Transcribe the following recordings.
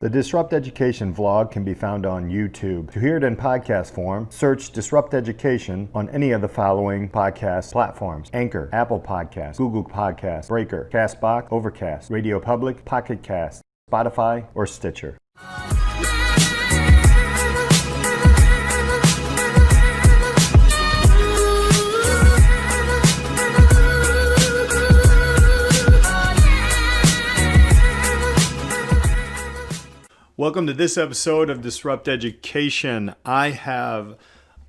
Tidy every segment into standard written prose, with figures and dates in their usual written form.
The Disrupt Education vlog can be found on YouTube. To hear it in podcast form, search Disrupt Education on any of the following podcast platforms: Anchor, Apple Podcasts, Google Podcasts, Breaker, Castbox, Overcast, Radio Public, Pocket Cast, Spotify, or Stitcher. Welcome to this episode of Disrupt Education. I have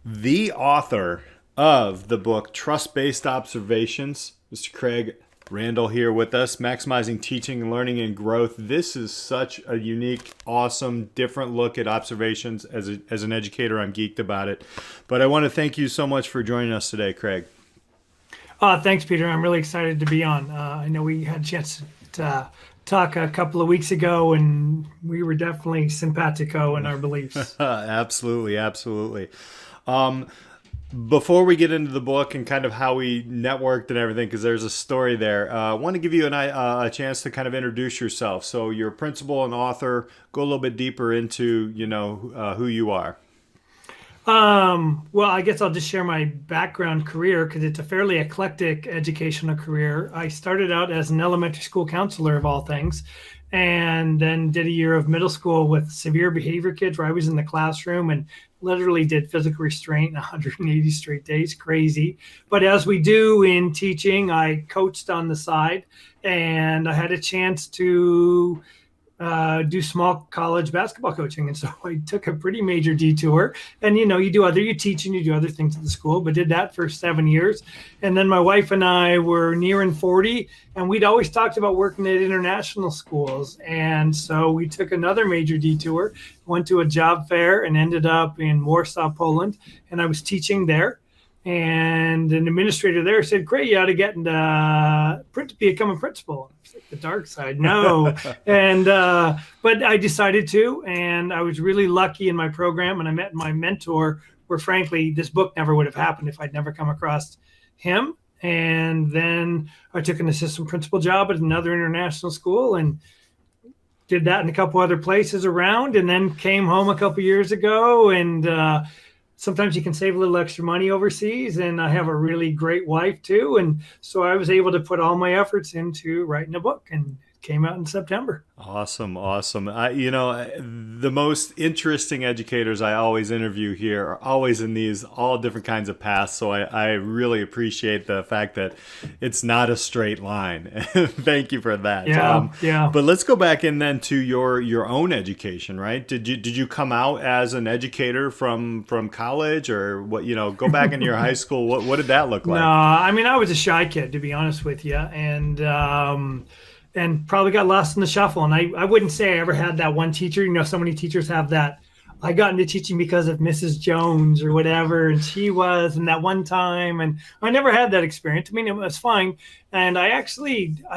the author of the book Trust-Based Observations, Mr. Craig Randall, here with us, Maximizing Teaching, Learning, and Growth. This is such a unique, awesome, different look at observations. As an educator, I'm geeked about it. But I want to thank you so much for joining us today, Craig. Thanks, Peter. I'm really excited to be on. I know we had a chance to talk a couple of weeks ago, and we were definitely simpatico in our beliefs. Absolutely. Before we get into the book and kind of how we networked and everything, because there's a story there, I want to give you a chance to kind of introduce yourself. So you're a principal and author. Go a little bit deeper into, who you are. Well, I guess I'll just share my background career because it's a fairly eclectic educational career. I started out as an elementary school counselor of all things, and then did a year of middle school with severe behavior kids where I was in the classroom and literally did physical restraint 180 straight days. Crazy. But as we do in teaching, I coached on the side, and I had a chance to do small college basketball coaching. And so I took a pretty major detour, and, you teach and you do other things at the school, but did that for 7 years. And then my wife and I were nearing 40, and we'd always talked about working at international schools. And so we took another major detour, went to a job fair and ended up in Warsaw, Poland. And I was teaching there. And an administrator there said, "Great, you ought to get into become a principal." It's like the dark side. No. But I decided to, and I was really lucky in my program, and I met my mentor, where frankly, this book never would have happened if I'd never come across him. And then I took an assistant principal job at another international school and did that in a couple other places around, and then came home a couple years ago, and sometimes you can save a little extra money overseas, and I have a really great wife too. And so I was able to put all my efforts into writing a book, and it came out in September. Awesome. The most interesting educators I always interview here are always in these all different kinds of paths. So I really appreciate the fact that it's not a straight line. Thank you for that. Yeah. But let's go back in then to your own education, right? Did you come out as an educator from college, or what? Go back into your high school. What did that look like? No, I was a shy kid, to be honest with you, and probably got lost in the shuffle. And I wouldn't say I ever had that one teacher. So many teachers have that. I got into teaching because of Mrs. Jones or whatever, and she was, and that one time. And I never had that experience. It was fine. And I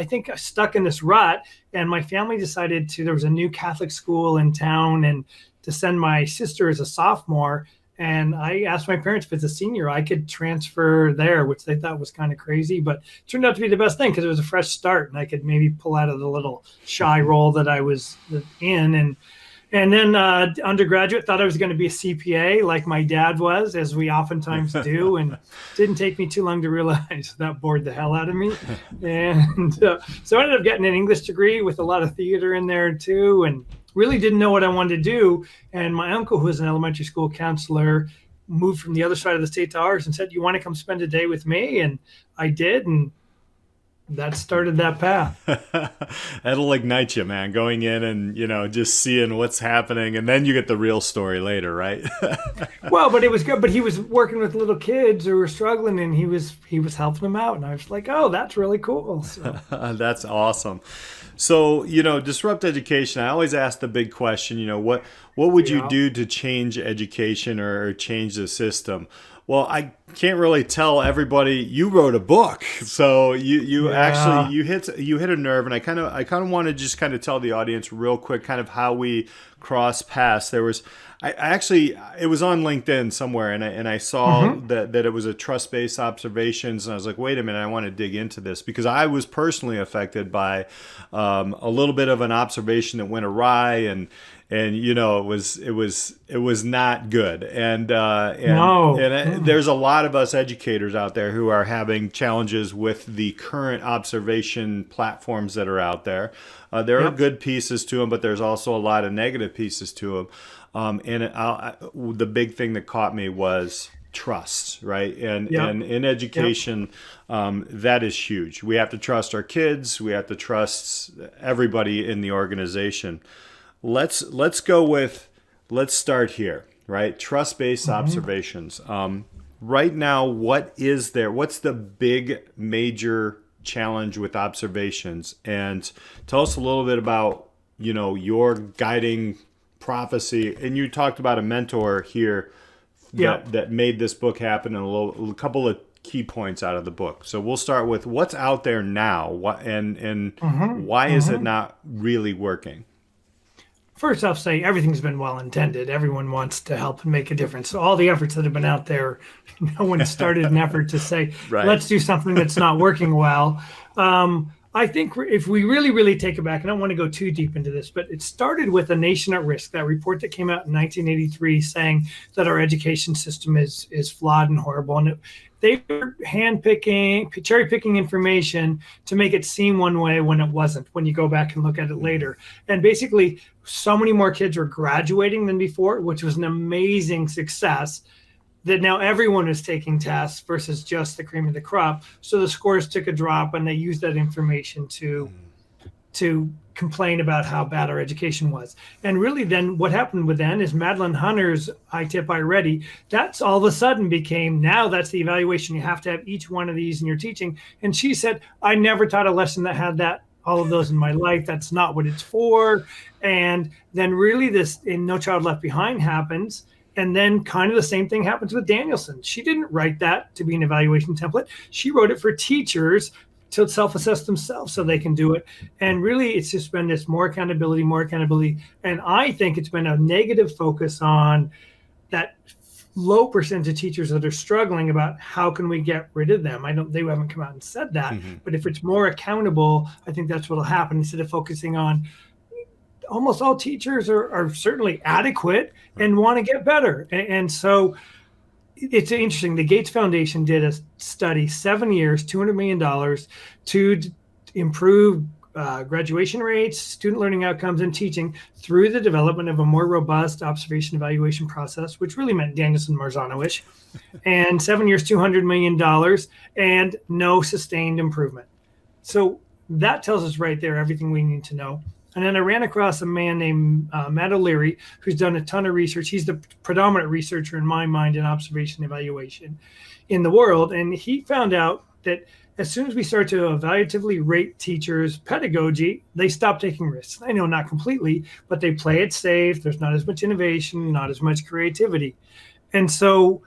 think I stuck in this rut, and my family decided there was a new Catholic school in town, and to send my sister as a sophomore. And I asked my parents if as a senior I could transfer there, which they thought was kind of crazy, but it turned out to be the best thing because it was a fresh start, and I could maybe pull out of the little shy role that I was in. And then undergraduate, thought I was going to be a CPA like my dad was, as we oftentimes do, and didn't take me too long to realize that bored the hell out of me. And so I ended up getting an English degree with a lot of theater in there too, and really didn't know what I wanted to do. And my uncle, who was an elementary school counselor, moved from the other side of the state to ours and said, "You want to come spend a day with me?" And I did, and that started that path. That'll ignite you, man, going in and, just seeing what's happening. And then you get the real story later, right? Well, but it was good. But he was working with little kids who were struggling, and he was helping them out. And I was like, oh, that's really cool. So. That's awesome. So, Disrupt Education, I always ask the big question, what would you do to change education or change the system? Well, I can't really tell everybody you wrote a book, so you actually Yeah. you hit a nerve, and I kind of want to just kind of tell the audience real quick, kind of how we cross paths. I actually it was on LinkedIn somewhere, and I saw Hmm. that it was a trust based observations, and I was like, wait a minute, I want to dig into this because I was personally affected by a little bit of an observation that went awry, and it was not good, No. Mm. there's a lot of us educators out there who are having challenges with the current observation platforms that are out there. There are Yep. good pieces to them, but there's also a lot of negative pieces to them. The big thing that caught me was trust, right? And Yep. in Yep. education, that is huge. We have to trust our kids. We have to trust everybody in the organization. Let's start here, right? Trust based Hmm. observations. Right now, what's the big major challenge with observations? And tell us a little bit about your guiding prophecy. And you talked about a mentor here Yep. that made this book happen, and a couple of key points out of the book. So we'll start with what's out there now, and Hmm. why is it Hmm. not really working? First, I'll say everything's been well intended. Everyone wants to help and make a difference. So all the efforts that have been out there, no one started an effort to say, Right. let's do something that's not working well. I think if we really, really take it back, and I don't want to go too deep into this, but it started with A Nation at Risk, that report that came out in 1983 saying that our education system is flawed and horrible. And they were handpicking, cherry picking information to make it seem one way when it wasn't, when you go back and look at it Mm-hmm. later. And basically, so many more kids were graduating than before, which was an amazing success, that now everyone is taking tests versus just the cream of the crop. So the scores took a drop, and they used that information to complain about how bad our education was. And really, then what happened with then is Madeline Hunter's I Tip I Ready. That's all of a sudden became, now that's the evaluation. You have to have each one of these in your teaching. And she said, I never taught a lesson that had that, all of those in my life. That's not what it's for. And then really this in No Child Left Behind happens. And then kind of the same thing happens with Danielson. She didn't write that to be an evaluation template. She wrote it for teachers to self-assess themselves so they can do it. And really, it's just been this more accountability, more accountability. And I think it's been a negative focus on that low percentage of teachers that are struggling about how can we get rid of them. I don't, they haven't come out and said that, Mm-hmm. but if it's more accountable, I think that's what'll happen, instead of focusing on almost all teachers are certainly adequate Right. and want to get better. And so it's interesting. The Gates Foundation did a study, 7 years, $200 million, to improve graduation rates, student learning outcomes, and teaching through the development of a more robust observation evaluation process, which really meant Danielson Marzano-ish. And 7 years, $200 million, and no sustained improvement. So that tells us right there everything we need to know. And then I ran across a man named Matt O'Leary, who's done a ton of research. He's the predominant researcher in my mind in observation evaluation in the world. And he found out that as soon as we start to evaluatively rate teachers' pedagogy, they stop taking risks. I know not completely, but they play it safe. There's not as much innovation, not as much creativity. And so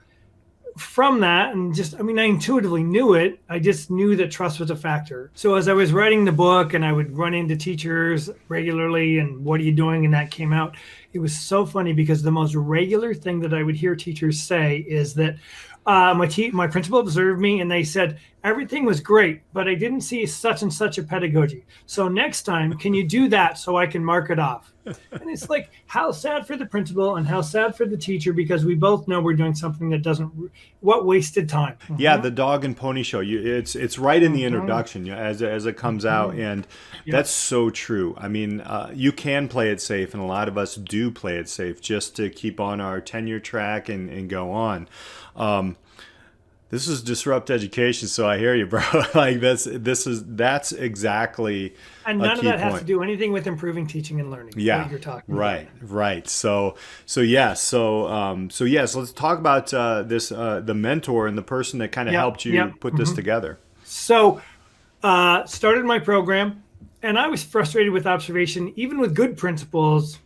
from that, and just, I mean, I intuitively knew it. I just knew that trust was a factor. So as I was writing the book and I would run into teachers regularly and what are you doing? And that came out. It was so funny because the most regular thing that I would hear teachers say is that my principal observed me and they said, everything was great, but I didn't see such and such a pedagogy. So next time, can you do that so I can mark it off? And it's like, how sad for the principal and how sad for the teacher, because we both know we're doing something that doesn't, what wasted time. Yeah, Mm-hmm. the dog and pony show. It's right in the Mm-hmm. introduction, as it comes out, Mm-hmm. and Yep. that's so true. I mean, you can play it safe, and a lot of us do play it safe just to keep on our tenure track and go on. Um, this is disrupt education, so I hear you, bro. Like that's exactly And a none of key that has to point. do anything with improving teaching and learning, what Yeah, you're talking about. right, right. So let's talk about this the mentor and the person that kind of Yep. helped you Yep. put this Mm-hmm. together. So started my program, and I was frustrated with observation, even with good principals.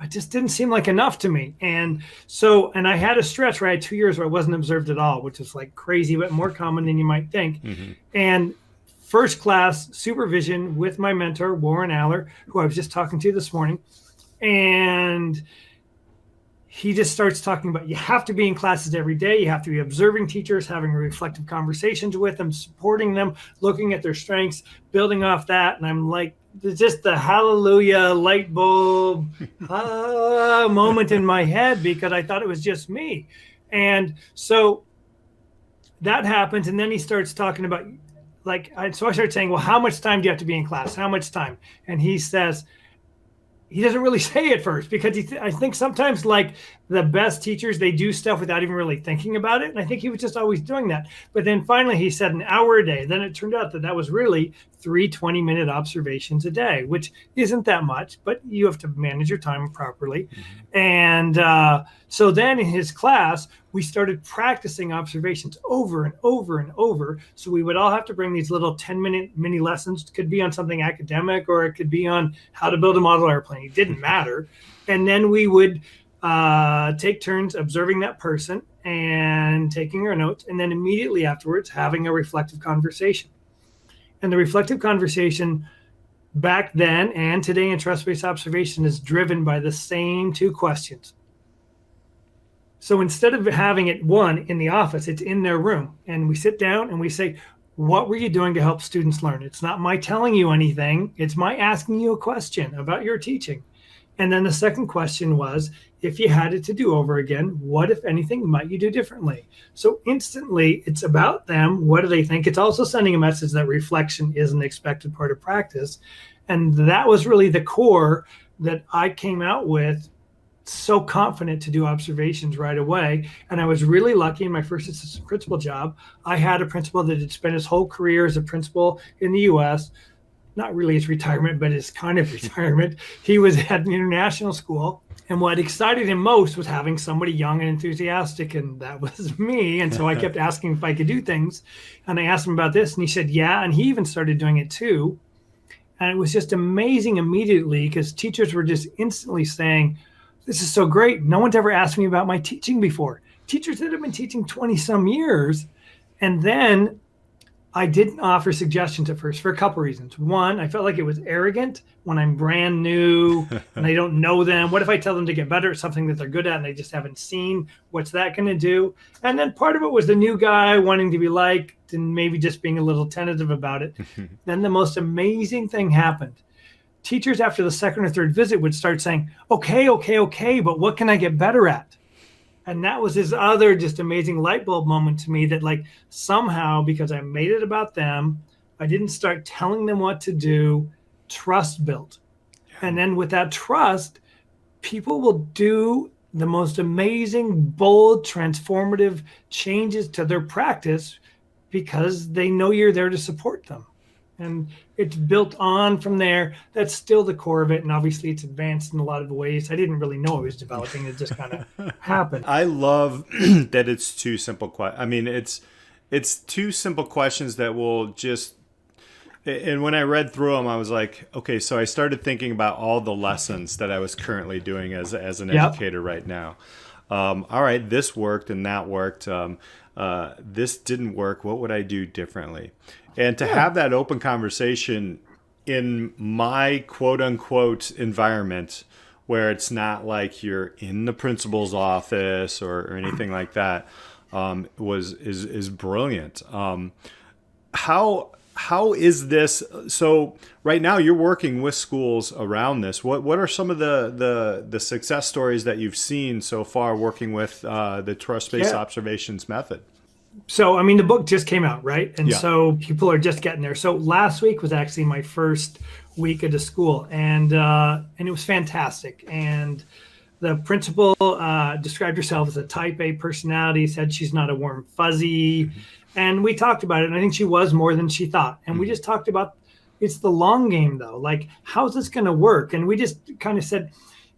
it just didn't seem like enough to me. And so, and I had a stretch where I had 2 years where I wasn't observed at all, which is like crazy, but more common than you might think. Mm-hmm. And first class supervision with my mentor, Warren Aller, who I was just talking to this morning. And he just starts talking about, you have to be in classes every day. You have to be observing teachers, having reflective conversations with them, supporting them, looking at their strengths, building off that. And I'm like, just the hallelujah light bulb moment in my head, because I thought it was just me. And so that happens. And then he starts talking about, so I started saying, well, how much time do you have to be in class? How much time? And he says, he doesn't really say at first, because I think sometimes, like, the best teachers, they do stuff without even really thinking about it. And I think he was just always doing that. But then finally he said an hour a day. Then it turned out that was really 3 20-minute observations a day, which isn't that much, but you have to manage your time properly. Mm-hmm. And so then in his class, we started practicing observations over and over and over. So we would all have to bring these little 10-minute mini lessons. It could be on something academic, or it could be on how to build a model airplane. It didn't matter. And then we would take turns observing that person and taking our notes, and then immediately afterwards having a reflective conversation. And the reflective conversation back then and today in trust-based observation is driven by the same 2 questions. So instead of having it one in the office, it's in their room, and we sit down and we say, what were you doing to help students learn? It's not my telling you anything. It's my asking you a question about your teaching. And then the second question was, if you had it to do over again, what, if anything, might you do differently? So instantly, it's about them. What do they think? It's also sending a message that reflection is an expected part of practice. And that was really the core that I came out with, so confident to do observations right away. And I was really lucky in my first assistant principal job. I had a principal that had spent his whole career as a principal in the U.S., not really his retirement, but his kind of retirement. He was at an international school. And what excited him most was having somebody young and enthusiastic, and that was me. And so I kept asking if I could do things. And I asked him about this, and he said, yeah. And he even started doing it too. And it was just amazing immediately, because teachers were just instantly saying, this is so great. No one's ever asked me about my teaching before. Teachers that have been teaching 20 some years. And then I didn't offer suggestions at first for a couple reasons. One, I felt like it was arrogant when I'm brand new and I don't know them. What if I tell them to get better at something that they're good at and they just haven't seen? What's that going to do? And then part of it was the new guy wanting to be liked and maybe just being a little tentative about it. Then the most amazing thing happened. Teachers after the second or third visit would start saying, okay, but what can I get better at? And that was his other just amazing light bulb moment to me, that like somehow, because I made it about them, I didn't start telling them what to do, trust built. And then with that trust, people will do the most amazing, bold, transformative changes to their practice because they know you're there to support them. And it's built on from there. That's still the core of it. And obviously it's advanced in a lot of ways. I didn't really know it was developing. It just kind of happened. I love that it's 2 simple questions. I mean, it's 2 simple questions that will just, and when I read through them, I was like, okay, so I started thinking about all the lessons that I was currently doing as an educator right now. All right, this worked and that worked. This didn't work. What would I do differently? And to have that open conversation in my quote unquote environment, where it's not like you're in the principal's office or anything like that, is brilliant. How is this? So right now you're working with schools around this. What are some of the success stories that you've seen so far working with the trust-based observations method? So, I mean, the book just came out, right? And so people are just getting there. So last week was actually my first week at the school, and it was fantastic. And the principal described herself as a type A personality, said she's not a warm fuzzy. Mm-hmm. And we talked about it, and I think she was more than she thought. And we just talked about, it's the long game, though. Like, how's this going to work? And we just kind of said,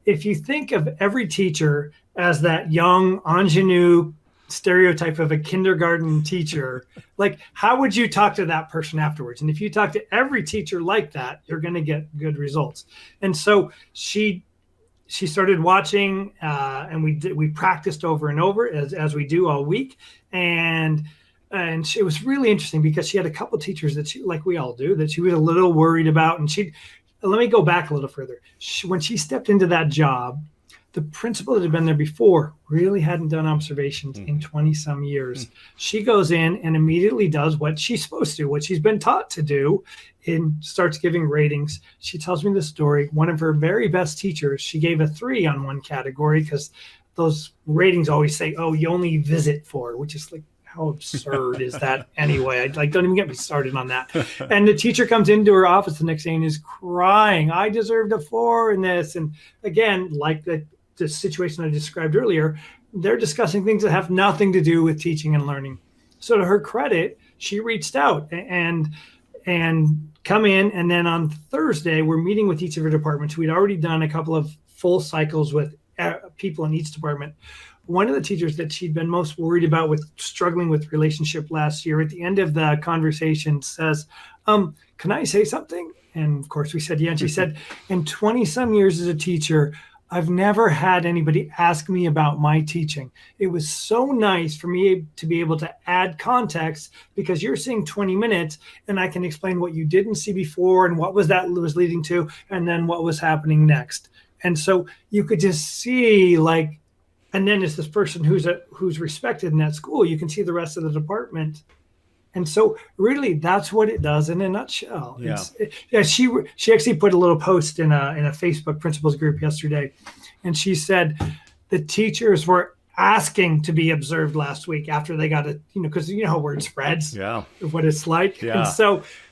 if you think of every teacher as that young ingenue stereotype of a kindergarten teacher, like, how would you talk to that person afterwards? And if you talk to every teacher like that, you're going to get good results. And so she she started watching, and we practiced over and over as we do all week, and it was really interesting because she had a couple teachers that she, like we all do, that she was a little worried about, and she. Let me go back a little further. When she stepped into that job, the principal that had been there before really hadn't done observations in 20 some years. She goes in and immediately does what she's supposed to, what she's been taught to do, and starts giving ratings. She tells me the story. One of her very best teachers, she gave a 3 on one category because those ratings always say, oh, you only visit 4, which is like, how absurd is that anyway? Don't even get me started on that. And the teacher comes into her office the next day and is crying, I deserved a 4 in this. And again, like the situation I described earlier, they're discussing things that have nothing to do with teaching and learning. So to her credit, she reached out and come in. And then on Thursday, we're meeting with each of her departments. We'd already done a couple of full cycles with people in each department. One of the teachers that she'd been most worried about with struggling with relationship last year, at the end of the conversation says, can I say something? And of course we said, yeah. And she said, in 20 some years as a teacher, I've never had anybody ask me about my teaching. It was so nice for me to be able to add context because you're seeing 20 minutes and I can explain what you didn't see before and what was leading to, and then what was happening next. And so you could just see and then it's this person who's respected in that school. You can see the rest of the department. And so really that's what it does in a nutshell. Yeah. She actually put a little post in a Facebook principals group yesterday. And she said the teachers were asking to be observed last week after they got because you know how word spreads. Yeah. What it's like. Yeah.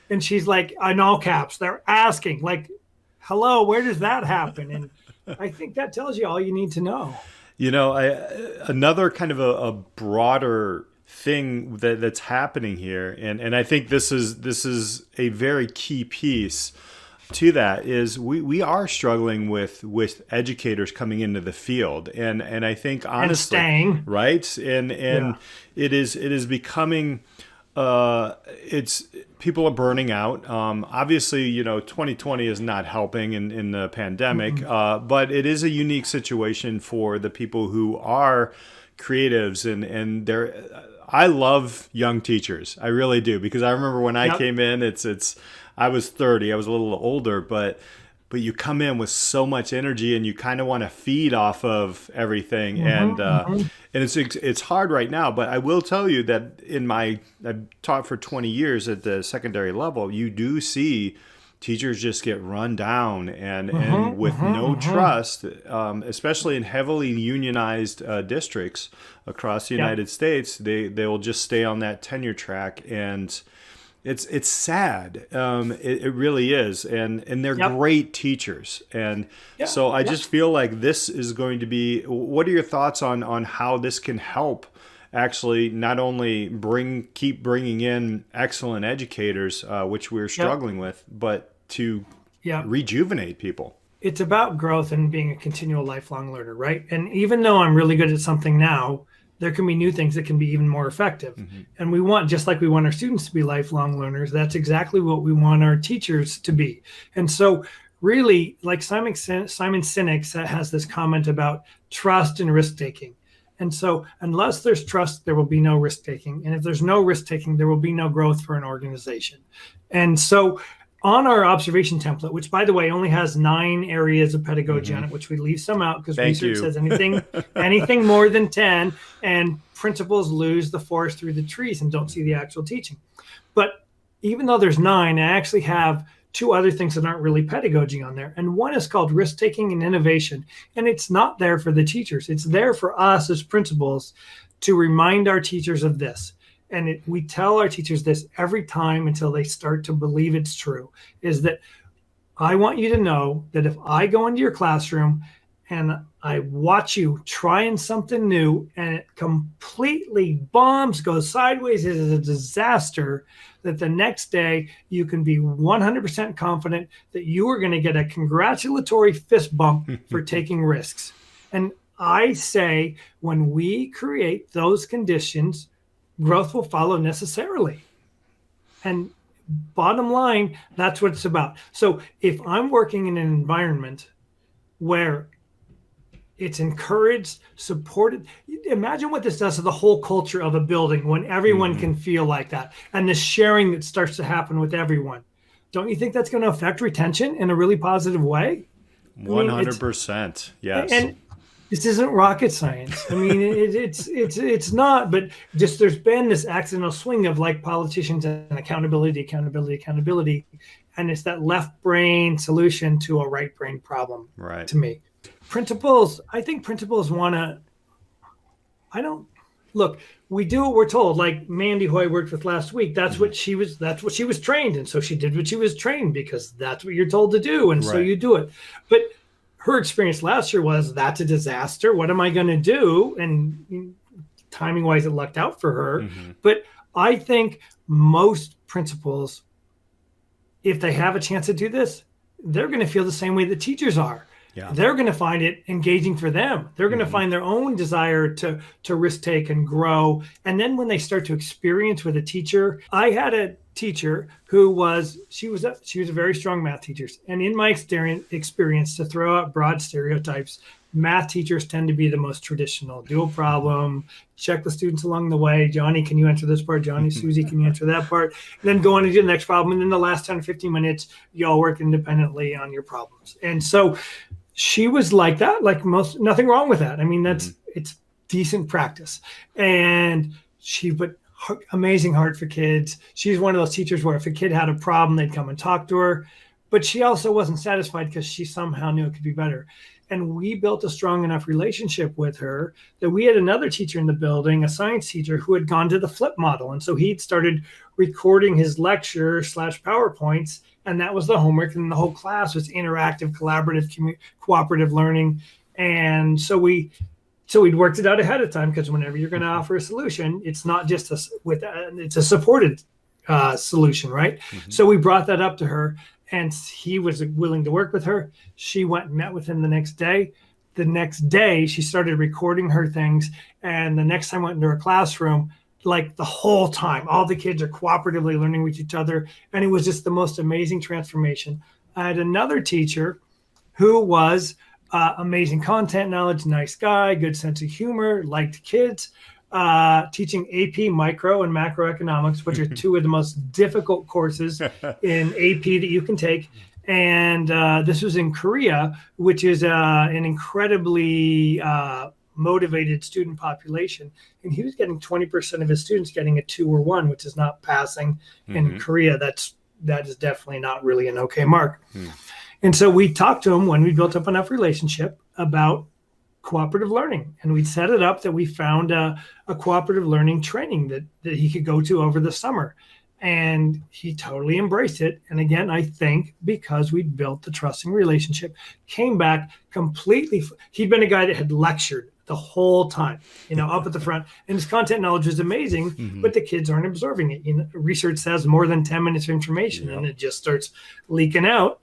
And she's like, in all caps, they're asking like, hello, where does that happen? And I think that tells you all you need to know. Another kind of a broader thing that's happening here, and I think this is a very key piece to that, is we are struggling with educators coming into the field, and I think honestly, and staying. Right, and it is becoming. It's people are burning out. Obviously, 2020 is not helping in the pandemic, but it is a unique situation for the people who are creatives and they're. I love young teachers. I really do, because I remember when I came in, I was 30. I was a little older, but you come in with so much energy and you kind of want to feed off of everything. And it's hard right now, but I will tell you that I've taught for 20 years at the secondary level. You do see teachers just get run down and with no trust, especially in heavily unionized districts across the United States, they will just stay on that tenure track, and it's sad. It really is, and they're great teachers, and so I just feel like this is going to be. What are your thoughts on how this can help? Actually, not only keep bringing in excellent educators, which we're struggling with, but to rejuvenate people. It's about growth and being a continual lifelong learner, right? And even though I'm really good at something now, there can be new things that can be even more effective. And we want, just like we want our students to be lifelong learners, that's exactly what we want our teachers to be. And so really, like Simon Sinek has this comment about trust and risk-taking. And so unless there's trust, there will be no risk-taking. And if there's no risk-taking, there will be no growth for an organization. And so on our observation template, which, by the way, only has 9 areas of pedagogy on it, which we leave some out because research says anything more than 10, and principals lose the forest through the trees and don't see the actual teaching. But even though there's 9, I actually have 2 other things that aren't really pedagogy on there. And one is called risk-taking and innovation. And it's not there for the teachers. It's there for us as principals to remind our teachers of this. And we tell our teachers this every time until they start to believe it's true, is that I want you to know that if I go into your classroom and I watch you trying something new and it completely bombs, goes sideways, it is a disaster, that the next day you can be 100% confident that you are going to get a congratulatory fist bump for taking risks. And I say when we create those conditions, growth will follow necessarily. And bottom line, that's what it's about. So if I'm working in an environment where It's encouraged, supported. Imagine what this does to the whole culture of a building when everyone can feel like that, and the sharing that starts to happen with everyone. Don't you think that's going to affect retention in a really positive way? I mean, 100%. Yes. and this isn't rocket science. I mean, it's not. But just there's been this accidental swing of like politicians and accountability, and it's that left brain solution to a right brain problem. Right. To me, principals. I think principals want to. I don't look. We do what we're told. Like Mandy, who I worked with last week, that's what she was. That's what she was trained, and so she did what she was trained because that's what you're told to do, and so Right. you do it. But her experience last year was that's a disaster. What am I going to do? And timing wise, it lucked out for her. But I think most principals, if they have a chance to do this, they're going to feel the same way that teachers are. Yeah. They're going to find it engaging for them. They're going to find their own desire to risk take and grow. And then when they start to experience with a teacher, I had a teacher who was a very strong math teacher. And in my experience, to throw out broad stereotypes, math teachers tend to be the most traditional. Do a problem, check the students along the way. Johnny, can you answer this part? Johnny, Susie, can you answer that part? And then go on and do the next problem. And then the last 10 or 15 minutes, you all work independently on your problems. And so she was like that, like most, nothing wrong with that. I mean, it's decent practice. And she put amazing heart for kids. She's one of those teachers where if a kid had a problem, they'd come and talk to her. But she also wasn't satisfied because she somehow knew it could be better. And we built a strong enough relationship with her that we had another teacher in the building, a science teacher, who had gone to the flip model. And so he'd started recording his lecture / PowerPoints, and that was the homework. And the whole class was interactive, collaborative, cooperative learning. And so we'd worked it out ahead of time, because whenever you're going to offer a solution, it's not just it's a supported solution, right? So we brought that up to her, and he was willing to work with her. She went and met with him the next day. The next day, she started recording her things. And the next time I went into her classroom, like the whole time, all the kids are cooperatively learning with each other. And it was just the most amazing transformation. I had another teacher who was amazing content knowledge, nice guy, good sense of humor, liked kids, teaching AP micro and macroeconomics, which are two of the most difficult courses in AP that you can take. And this was in Korea, which is an incredibly motivated student population. And he was getting 20% of his students getting a 2 or 1, which is not passing. In Korea, that is definitely not really an okay mark. And so we talked to him when we built up enough relationship about cooperative learning. And we set it up that we found a cooperative learning training that he could go to over the summer. And he totally embraced it. And again, I think because we built the trusting relationship, came back completely. He'd been a guy that had lectured the whole time, up at the front, and his content knowledge was amazing, but the kids aren't absorbing it. Research says more than 10 minutes of information, and it just starts leaking out.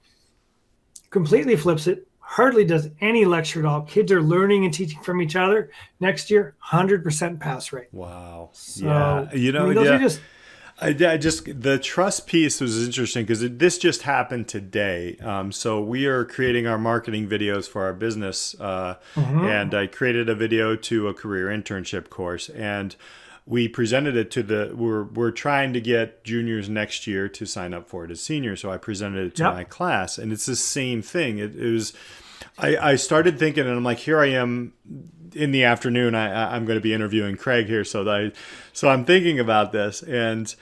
Completely flips it. Hardly does any lecture at all. Kids are learning and teaching from each other. Next year, 100% pass rate. Wow. So, yeah. those are just. I just the trust piece was interesting because this just happened today. So we are creating our marketing videos for our business, and I created a video to a career internship course, and we presented it to we're trying to get juniors next year to sign up for it as seniors. So I presented it to my class, and it's the same thing. It was. I started thinking, and I'm like, here I am in the afternoon. I'm going to be interviewing Craig here, so I'm thinking about this, and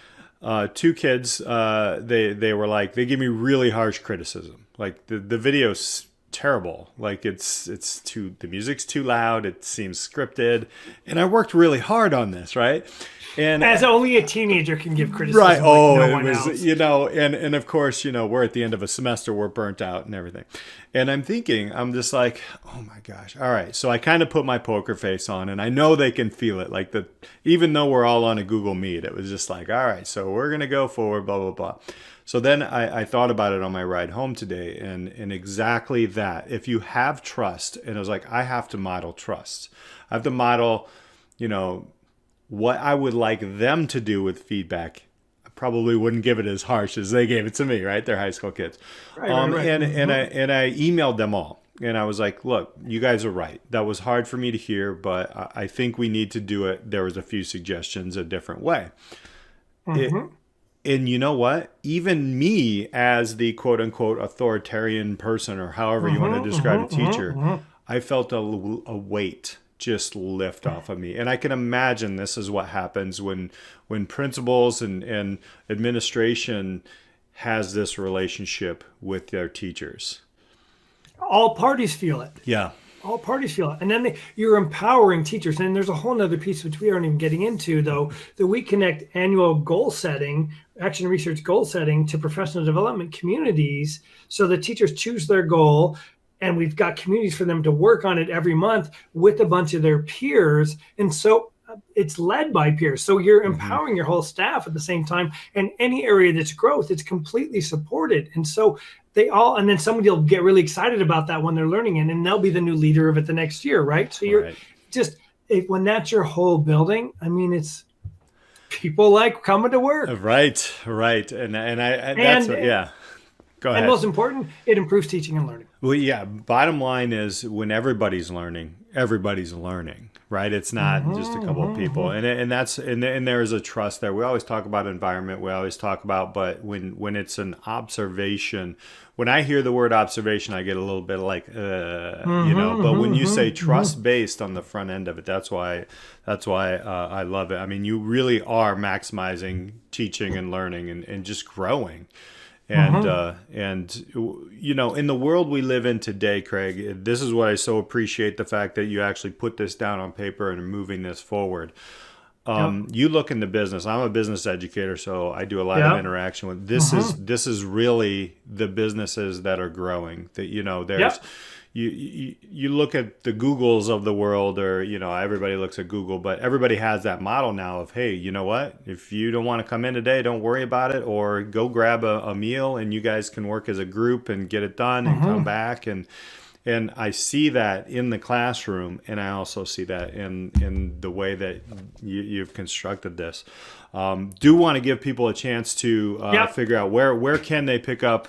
two kids, they were like, they give me really harsh criticism. Like the video's terrible. Like the music's too loud. It seems scripted, and I worked really hard on this, right? And as only a teenager can give criticism, right? Like oh, no it one was, else. and of course, we're at the end of a semester, we're burnt out and everything. And I'm just like, oh my gosh, all right. So I kind of put my poker face on, and I know they can feel it. Like even though we're all on a Google Meet, it was just like, all right, so we're gonna go forward, blah blah blah. So then I thought about it on my ride home today, and exactly that. If you have trust, and I was like, I have to model trust. I have to model, what I would like them to do with feedback. I probably wouldn't give it as harsh as they gave it to me, right? They're high school kids. Right. And I emailed them all. And I was like, look, you guys are right. That was hard for me to hear, but I think we need to do it. There was a few suggestions a different way. Mm-hmm. And you know what? Even me, as the quote unquote authoritarian person, or however you want to describe a teacher, I felt a weight just lift off of me. And I can imagine this is what happens when principals and administration has this relationship with their teachers. All parties feel it. Yeah. All parties feel it. And then you're empowering teachers. And there's a whole nother piece which we aren't even getting into, though, that we connect annual goal setting, action research goal setting, to professional development communities, so the teachers choose their goal. And we've got communities for them to work on it every month with a bunch of their peers. And so it's led by peers. So you're empowering your whole staff at the same time. And any area that's growth, it's completely supported. And so and then somebody will get really excited about that when they're learning it, and they'll be the new leader of it the next year, right? So you're just, when that's your whole building, I mean, it's people like coming to work. Right. And that's yeah. Go ahead. And most important, it improves teaching and learning. Well, yeah. Bottom line is, when everybody's learning, right? It's not just a couple of people, and there is a trust there. We always talk about environment. We always talk about, but when it's an observation, when I hear the word observation, I get a little bit like, But when you say trust based on the front end of it, that's why I love it. I mean, you really are maximizing teaching and learning and just growing. And in the world we live in today, Craig, this is what I so appreciate, the fact that you actually put this down on paper and are moving this forward. You look into business. I'm a business educator, so I do a lot of interaction with this. This is really the businesses that are growing. That there's you look at the Googles of the world, or everybody looks at Google, but everybody has that model now of, hey, you know what? If you don't want to come in today, don't worry about it, or go grab a meal and you guys can work as a group and get it done and come back. And I see that in the classroom, and I also see that in the way that you've constructed this. Do want to give people a chance to figure out where can they pick up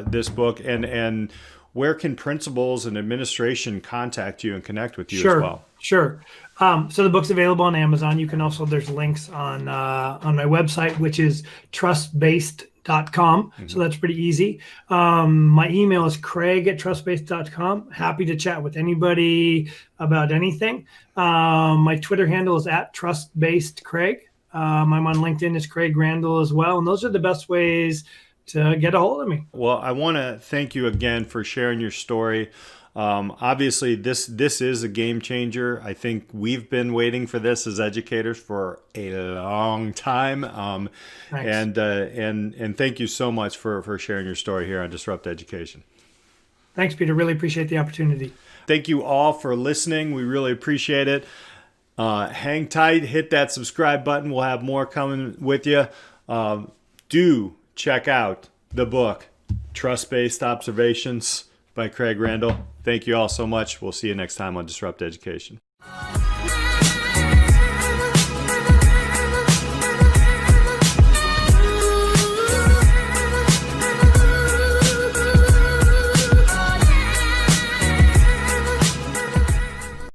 this book, and where can principals and administration contact you and connect with you as well? Sure. So the book's available on Amazon. You can also, there's links on my website, which is trustbased.com. So that's pretty easy. My email is craig@trustbased.com. Happy to chat with anybody about anything. My Twitter handle is @trustbasedcraig. I'm on LinkedIn as Craig Randall as well. And those are the best ways to get a hold of me. Well, I want to thank you again for sharing your story. Obviously, this is a game changer. I think we've been waiting for this as educators for a long time. And thank you so much for sharing your story here on Disrupt Education. Thanks, Peter. Really appreciate the opportunity. Thank you all for listening. We really appreciate it. Hang tight. Hit that subscribe button. We'll have more coming with you. Do check out the book, Trust-Based Observations by Craig Randall. Thank you all so much. We'll see you next time on Disrupt Education.